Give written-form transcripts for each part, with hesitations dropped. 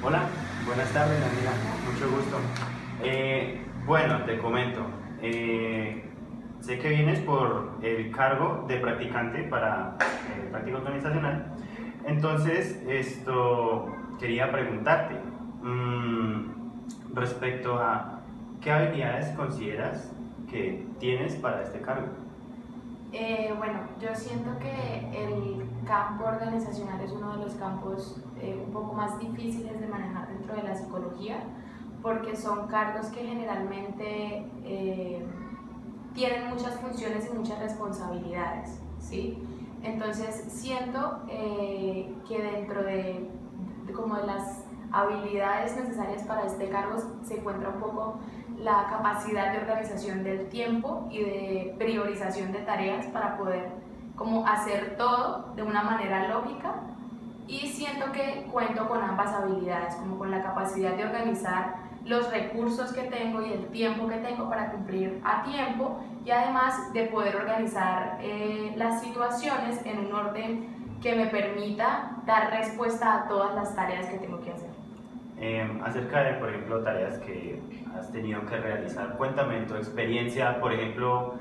Hola, buenas tardes, Daniela, mucho gusto. Bueno, te comento, sé que vienes por el cargo de practicante para práctica organizacional, entonces quería preguntarte respecto a qué habilidades consideras que tienes para este cargo. Bueno, yo siento que el campo organizacional es uno de los campos un poco más difíciles de manejar dentro de la psicología, porque son cargos que generalmente tienen muchas funciones y muchas responsabilidades, ¿sí? Entonces siento que dentro como de las habilidades necesarias para este cargo se encuentra un poco la capacidad de organización del tiempo y de priorización de tareas para poder como hacer todo de una manera lógica, y siento que cuento con ambas habilidades, como con la capacidad de organizar los recursos que tengo y el tiempo que tengo para cumplir a tiempo, y además de poder organizar las situaciones en un orden que me permita dar respuesta a todas las tareas que tengo que hacer. Acerca de, por ejemplo, tareas que has tenido que realizar, cuéntame en tu experiencia, por ejemplo,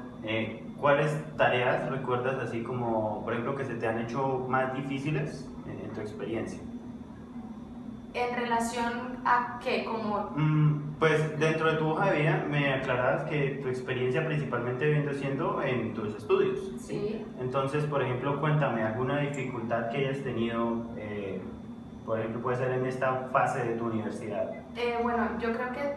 ¿cuáles tareas recuerdas así como, por ejemplo, que se te han hecho más difíciles en tu experiencia? En relación a qué, como Pues dentro de tu hoja de vida me aclarabas que tu experiencia principalmente viene siendo en tus estudios, ¿sí? sí. Entonces, por ejemplo, cuéntame alguna dificultad que hayas tenido, por ejemplo, puede ser en esta fase de tu universidad. Bueno, yo creo que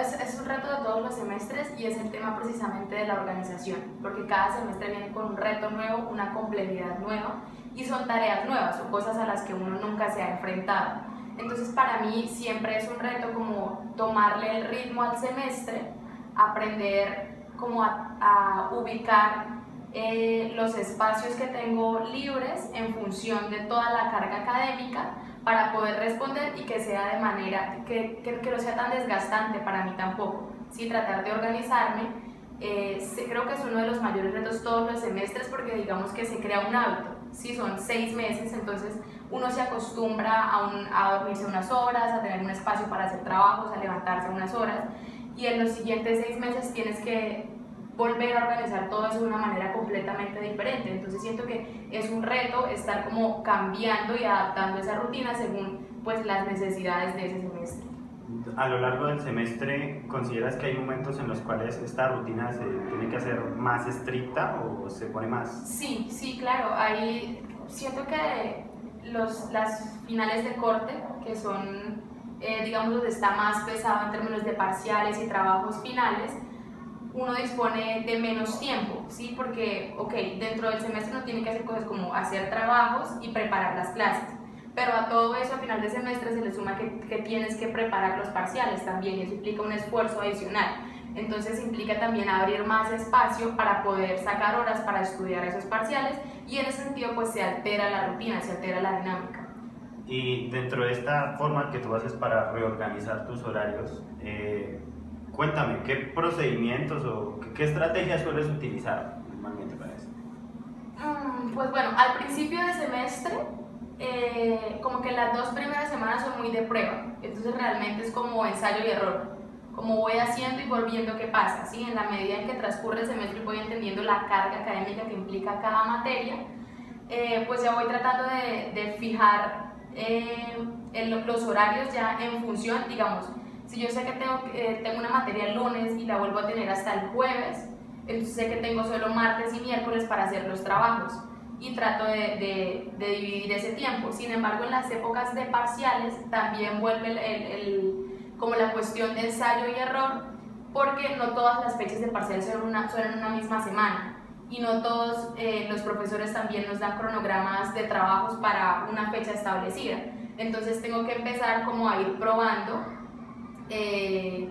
es un reto de todos los semestres, y es el tema precisamente de la organización, porque cada semestre viene con un reto nuevo, una complejidad nueva, y son tareas nuevas o cosas a las que uno nunca se ha enfrentado. Entonces para mí siempre es un reto como tomarle el ritmo al semestre, aprender como a ubicar los espacios que tengo libres en función de toda la carga académica, para poder responder y que sea de manera que no sea tan desgastante para mí tampoco. Sí, tratar de organizarme, creo que es uno de los mayores retos todos los semestres, porque digamos que se crea un hábito. Sí, son 6 meses, entonces uno se acostumbra a dormirse unas horas, a tener un espacio para hacer trabajos, a levantarse unas horas, y en los siguientes 6 meses tienes que volver a organizar todo eso de una manera completamente diferente. Entonces siento que es un reto estar como cambiando y adaptando esa rutina según pues las necesidades de ese semestre. A lo largo del semestre, ¿consideras que hay momentos en los cuales esta rutina se tiene que hacer más estricta o se pone más? Sí, sí, claro, ahí siento que las finales de corte, que son, digamos, donde está más pesado en términos de parciales y trabajos finales, uno dispone de menos tiempo, ¿sí? Porque, ok, dentro del semestre uno tiene que hacer cosas como hacer trabajos y preparar las clases, pero a todo eso a final de semestre se le suma que tienes que preparar los parciales también, y eso implica un esfuerzo adicional. Entonces implica también abrir más espacio para poder sacar horas para estudiar esos parciales, y en ese sentido pues se altera la rutina, se altera la dinámica. Y dentro de esta forma que tú haces para reorganizar tus horarios, cuéntame, ¿qué procedimientos o qué estrategias sueles utilizar normalmente para eso? Pues bueno, al principio de semestre, como que las 2 primeras semanas son muy de prueba, entonces realmente es como ensayo y error, como voy haciendo y volviendo qué pasa, ¿sí? En la medida en que transcurre el semestre y voy entendiendo la carga académica que implica cada materia, pues ya voy tratando de fijar los horarios ya en función, digamos, si yo sé que tengo una materia el lunes y la vuelvo a tener hasta el jueves, entonces sé que tengo solo martes y miércoles para hacer los trabajos, y trato de dividir ese tiempo. Sin embargo, en las épocas de parciales también vuelve como la cuestión de ensayo y error, porque no todas las fechas de parciales son en una misma semana, y no todos los profesores también nos dan cronogramas de trabajos para una fecha establecida. Entonces tengo que empezar como a ir probando eh,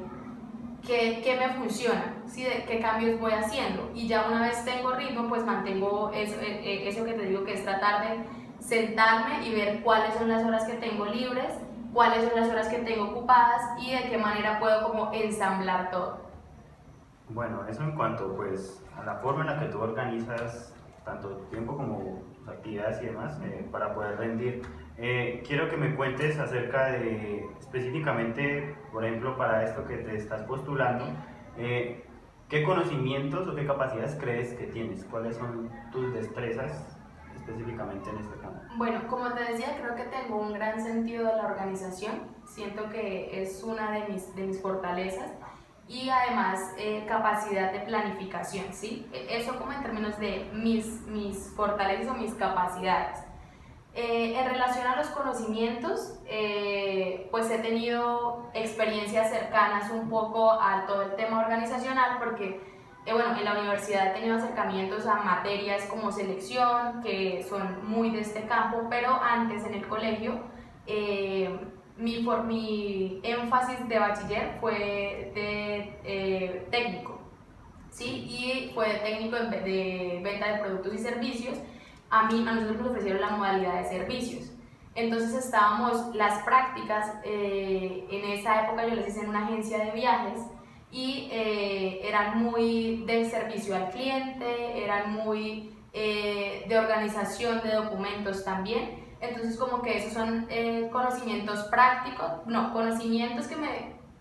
qué me funciona, ¿sí? De qué cambios voy haciendo, y ya una vez tengo ritmo pues mantengo eso que te digo, que es tratar de sentarme y ver cuáles son las horas que tengo libres, cuáles son las horas que tengo ocupadas, y de qué manera puedo como ensamblar todo. Bueno, eso en cuanto pues a la forma en la que tú organizas tanto tu tiempo como tus actividades y demás para poder rendir. quiero que me cuentes acerca de, específicamente, por ejemplo, para esto que te estás postulando, ¿qué conocimientos o qué capacidades crees que tienes? ¿Cuáles son tus destrezas específicamente en este campo? Bueno, como te decía, creo que tengo un gran sentido de la organización. Siento que es una de mis fortalezas y además capacidad de planificación, ¿sí? Eso como en términos de mis fortalezas o mis capacidades. En relación a los conocimientos, pues he tenido experiencias cercanas un poco a todo el tema organizacional porque, bueno, en la universidad he tenido acercamientos a materias como selección, que son muy de este campo, pero antes en el colegio, mi énfasis de bachiller fue de técnico, ¿sí? Y fue de técnico de venta de productos y servicios. A nosotros nos ofrecieron la modalidad de servicios. Entonces estábamos, las prácticas, en esa época yo las hice en una agencia de viajes y eran muy de servicio al cliente, eran muy de organización de documentos también. Entonces como que esos son conocimientos prácticos, no, conocimientos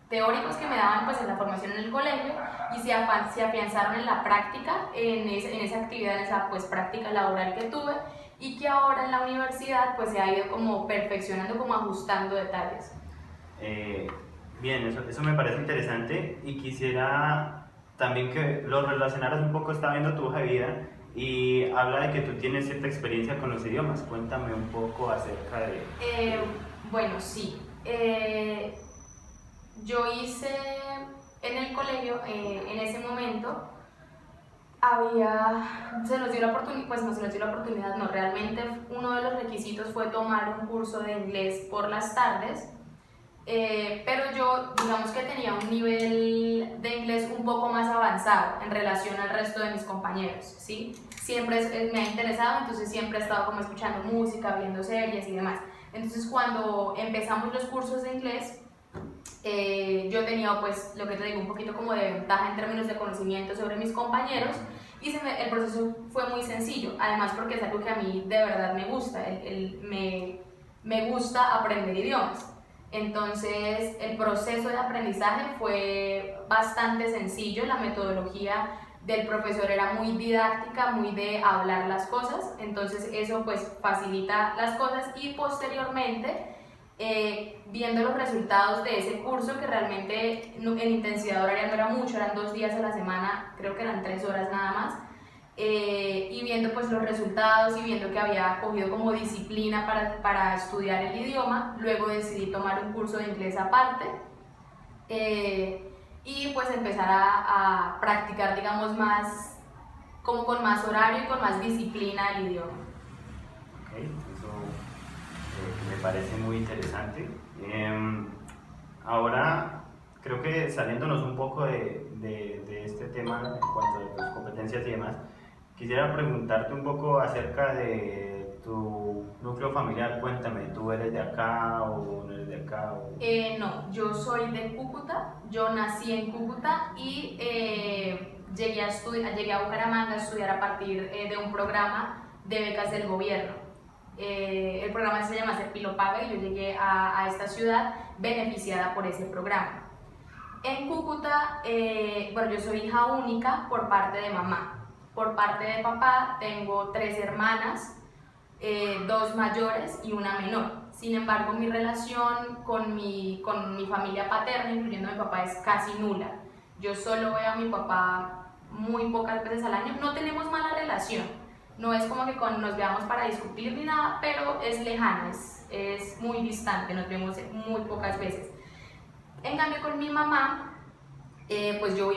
teóricos que me daban pues en la formación en el colegio y se afianzaron en la práctica, en esa actividad, en esa pues práctica laboral que tuve y que ahora en la universidad pues se ha ido como perfeccionando, como ajustando detalles. Bien, eso me parece interesante y quisiera también que lo relacionaras un poco. Estaba viendo tu hoja de vida y habla de que tú tienes cierta experiencia con los idiomas. Cuéntame un poco acerca de... Bueno, sí. Yo hice en el colegio, en ese momento, se nos dio la oportunidad, pues no se nos dio la oportunidad, no, realmente uno de los requisitos fue tomar un curso de inglés por las tardes, pero yo digamos que tenía un nivel de inglés un poco más avanzado en relación al resto de mis compañeros, ¿sí? Siempre me ha interesado, entonces siempre he estado como escuchando música, viendo series y demás. Entonces cuando empezamos los cursos de inglés, yo tenía pues lo que te digo un poquito como de ventaja en términos de conocimiento sobre mis compañeros y el proceso fue muy sencillo, además porque es algo que a mí de verdad me gusta, me gusta aprender idiomas. Entonces el proceso de aprendizaje fue bastante sencillo, la metodología del profesor era muy didáctica, muy de hablar las cosas, entonces eso pues facilita las cosas y posteriormente viendo los resultados de ese curso, que realmente en intensidad horaria no era mucho, eran 2 días a la semana, creo que eran 3 horas nada más, y viendo pues los resultados y viendo que había cogido como disciplina para estudiar el idioma, luego decidí tomar un curso de inglés aparte y pues empezar a practicar, digamos, más, como con más horario y con más disciplina el idioma. Okay, eso me parece muy interesante. Ahora, creo que saliéndonos un poco de este tema en cuanto a tus competencias y demás, quisiera preguntarte un poco acerca de tu núcleo familiar. Cuéntame, ¿tú eres de acá o no eres de acá? No, yo soy de Cúcuta, yo nací en Cúcuta y llegué a Bucaramanga a estudiar a partir de un programa de becas del gobierno. El programa se llama Serpilo Paga y yo llegué a esta ciudad beneficiada por ese programa. En Cúcuta, bueno, yo soy hija única por parte de mamá. Por parte de papá tengo 3 hermanas, 2 mayores y una menor. Sin embargo, mi relación con mi familia paterna, incluyendo a mi papá, es casi nula. Yo solo veo a mi papá muy pocas veces al año. No tenemos mala relación, no es como que nos veamos para discutir ni nada, pero es lejana, es muy distante, nos vemos muy pocas veces. En cambio, con mi mamá, pues yo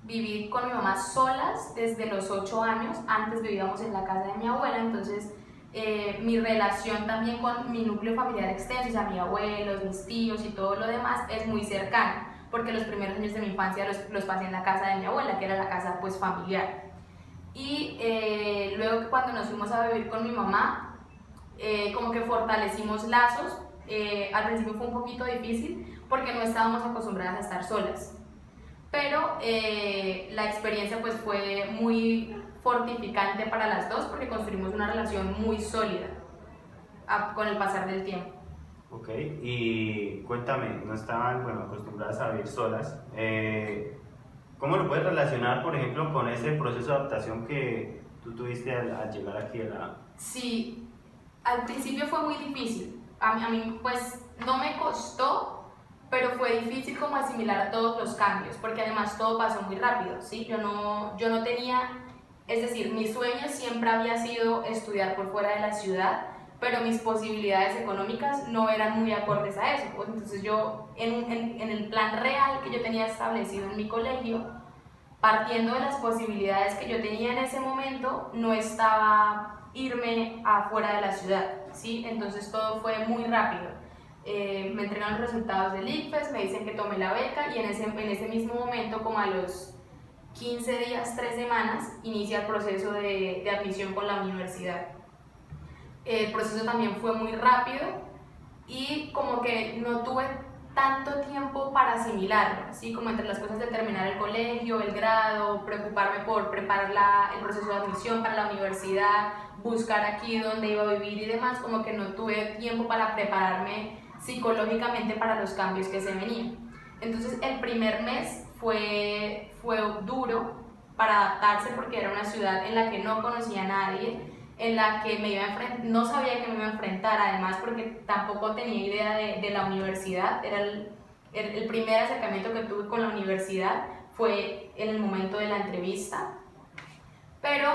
viví con mi mamá solas desde los 8 años, antes vivíamos en la casa de mi abuela, entonces mi relación también con mi núcleo familiar extenso, o sea, mis abuelos, mis tíos y todo lo demás es muy cercana, porque los primeros años de mi infancia los pasé en la casa de mi abuela, que era la casa pues familiar. Y luego cuando nos fuimos a vivir con mi mamá, como que fortalecimos lazos. Al principio fue un poquito difícil porque no estábamos acostumbradas a estar solas, pero la experiencia pues fue muy fortificante para las dos porque construimos una relación muy sólida. con el pasar del tiempo. Ok, y cuéntame, no estaban, bueno, acostumbradas a vivir solas. ¿Cómo lo puedes relacionar, por ejemplo, con ese proceso de adaptación que tú tuviste al llegar aquí a la... Sí, al principio fue muy difícil. A mí pues no me costó, pero fue difícil como asimilar todos los cambios, porque además todo pasó muy rápido, ¿sí? Yo no tenía, es decir, mi sueño siempre había sido estudiar por fuera de la ciudad, pero mis posibilidades económicas no eran muy acordes a eso. Pues entonces yo, en el plan real que yo tenía establecido en mi colegio, partiendo de las posibilidades que yo tenía en ese momento, no estaba irme afuera de la ciudad, ¿sí? Entonces todo fue muy rápido. Me entregan los resultados del ICFES, me dicen que tome la beca y en ese mismo momento, como a los 15 días, 3 semanas, inicia el proceso de admisión con la universidad. El proceso también fue muy rápido y como que no tuve tanto tiempo para asimilarlo, ¿sí? Como entre las cosas de terminar el colegio, el grado, preocuparme por preparar el proceso de admisión para la universidad, buscar aquí dónde iba a vivir y demás, como que no tuve tiempo para prepararme psicológicamente para los cambios que se venían. Entonces el primer mes fue duro para adaptarse porque era una ciudad en la que no conocía a nadie, en la que me iba a no sabía que me iba a enfrentar, además porque tampoco tenía idea de la universidad. Era el primer acercamiento que tuve con la universidad fue en el momento de la entrevista, pero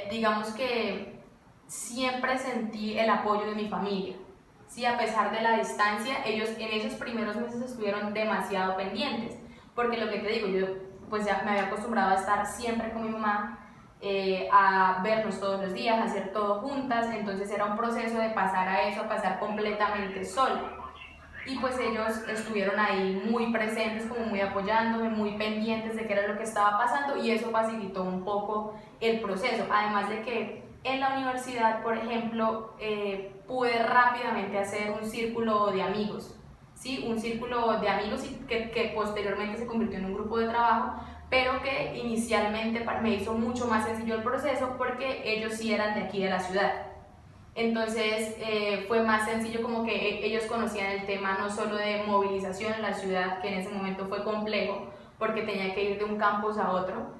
digamos que siempre sentí el apoyo de mi familia. Sí, a pesar de la distancia, ellos en esos primeros meses estuvieron demasiado pendientes, porque lo que te digo, yo pues ya me había acostumbrado a estar siempre con mi mamá, a vernos todos los días, a hacer todo juntas, entonces era un proceso de pasar a eso, a pasar completamente sola. Y pues ellos estuvieron ahí muy presentes, como muy apoyándome, muy pendientes de qué era lo que estaba pasando, y eso facilitó un poco el proceso. Además de que en la universidad, por ejemplo, pude rápidamente hacer un círculo de amigos, ¿sí? Un círculo de amigos que posteriormente se convirtió en un grupo de trabajo, pero que inicialmente me hizo mucho más sencillo el proceso porque ellos sí eran de aquí de la ciudad. Entonces fue más sencillo, como que ellos conocían el tema no solo de movilización en la ciudad, que en ese momento fue complejo porque tenía que ir de un campus a otro,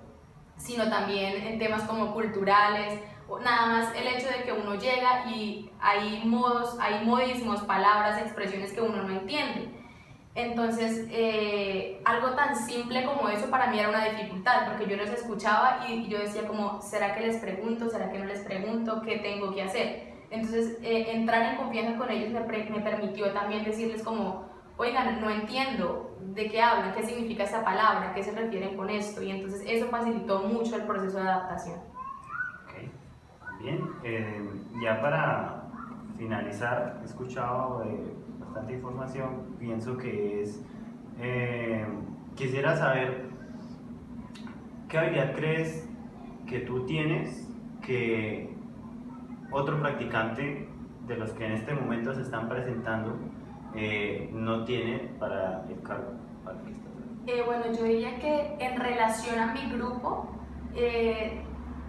sino también en temas como culturales, nada más el hecho de que uno llega y hay modos, hay modismos, palabras, expresiones que uno no entiende. Entonces, algo tan simple como eso para mí era una dificultad, porque yo los escuchaba y yo decía como, ¿será que les pregunto? ¿Será que no les pregunto? ¿Qué tengo que hacer? Entonces, entrar en confianza con ellos me permitió también decirles como, oigan, no entiendo de qué hablan, qué significa esa palabra, qué se refieren con esto, y entonces eso facilitó mucho el proceso de adaptación. Ok, bien, ya para finalizar, he escuchado bastante información, pienso que quisiera saber, ¿qué habilidad crees que tú tienes que otro practicante de los que en este momento se están presentando no tiene para el cargo para el que estás? Bueno, yo diría que en relación a mi grupo,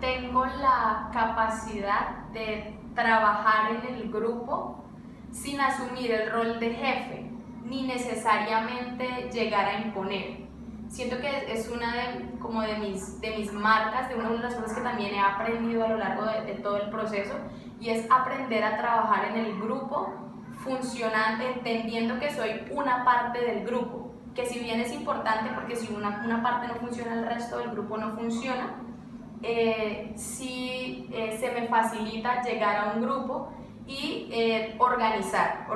tengo la capacidad de trabajar en el grupo sin asumir el rol de jefe, ni necesariamente llegar a imponer. Siento que es una de mis marcas, de una de las cosas que también he aprendido a lo largo de todo el proceso, y es aprender a trabajar en el grupo, funcionando, entendiendo que soy una parte del grupo, que si bien es importante porque si una parte no funciona, el resto del grupo no funciona, sí se me facilita llegar a un grupo y organizar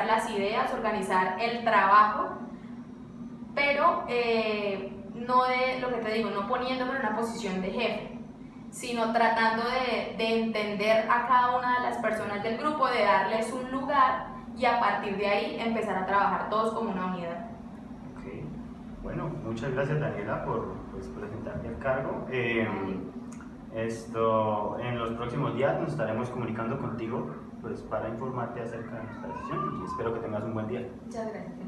las ideas, organizar el trabajo, pero no de lo que te digo, no poniéndome en una posición de jefe, sino tratando de entender a cada una de las personas del grupo, de darles un lugar y a partir de ahí empezar a trabajar todos como una unidad. Okay. Bueno, muchas gracias Daniela por presentarte el cargo. En los próximos días nos estaremos comunicando contigo para informarte acerca de nuestra decisión y espero que tengas un buen día. Muchas gracias.